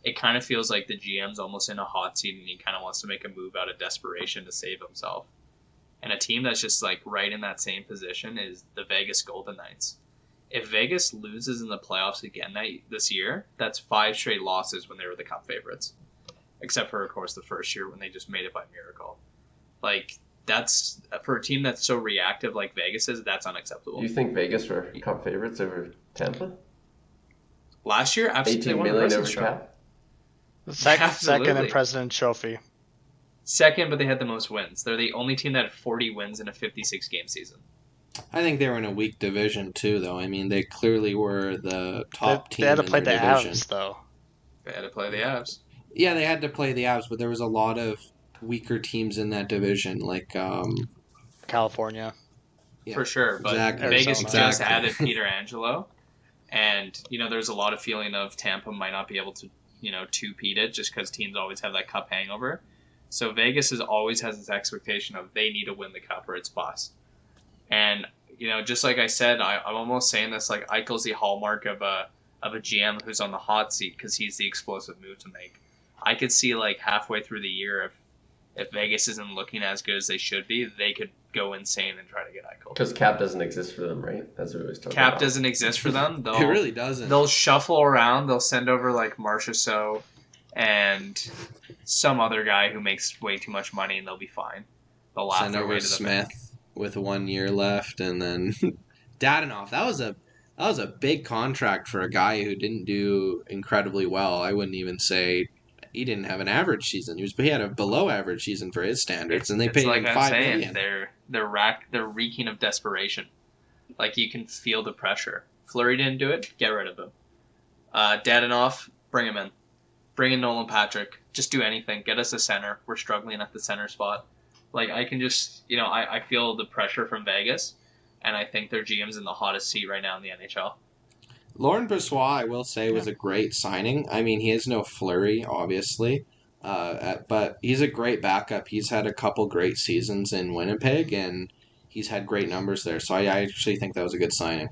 it kind of feels like the GM's almost in a hot seat and he kind of wants to make a move out of desperation to save himself. And a team that's just like right in that same position is the Vegas Golden Knights. If Vegas loses in the playoffs again this year, that's 5 straight losses when they were the Cup favorites. Except for, of course, the first year when they just made it by miracle. Like, that's for a team that's so reactive like Vegas is, that's unacceptable. You think Vegas were Cup favorites over Tampa? Last year, absolutely. 18 million over Cap? Second in President's Trophy. Second, but they had the most wins. They're the only team that had 40 wins in a 56-game season. I think they were in a weak division, too, though. I mean, they clearly were the top team They had to in play their the division. Avs, though. They had to play the Avs. Yeah, they had to play the Avs, but there was a lot of weaker teams in that division, like California. For sure, but exactly. Vegas Arizona. just added Peter Angelo, and there's a lot of feeling of Tampa might not be able to two-peat it just because teams always have that Cup hangover. So Vegas always has this expectation of they need to win the Cup or it's bust. And just like I said, I'm almost saying this like Eichel's the hallmark of a GM who's on the hot seat because he's the explosive move to make. I could see like halfway through the year if Vegas isn't looking as good as they should be, they could go insane and try to get Eichel. Because Cap doesn't exist for them, right? That's what we always talk about. Cap doesn't exist for them. It really doesn't. They'll shuffle around. They'll send over like Marchessault and some other guy who makes way too much money, and they'll be fine. They'll laugh Send their way over to the Smith bank. with 1 year left, and then Dadonov. That was a big contract for a guy who didn't do incredibly well. I wouldn't even say he didn't have an average season. He had a below average season for his standards, and they paid him $5 million. They're reeking of desperation. Like you can feel the pressure. Fleury didn't do it. Get rid of him. Dadonov, bring him in. Bring in Nolan Patrick. Just do anything. Get us a center. We're struggling at the center spot. Like I can just I feel the pressure from Vegas, and I think their GM's in the hottest seat right now in the NHL. Laurent Brossoit, I will say, was a great signing. I mean, he is no Fleury, obviously, but he's a great backup. He's had a couple great seasons in Winnipeg, and he's had great numbers there. So I actually think that was a good signing.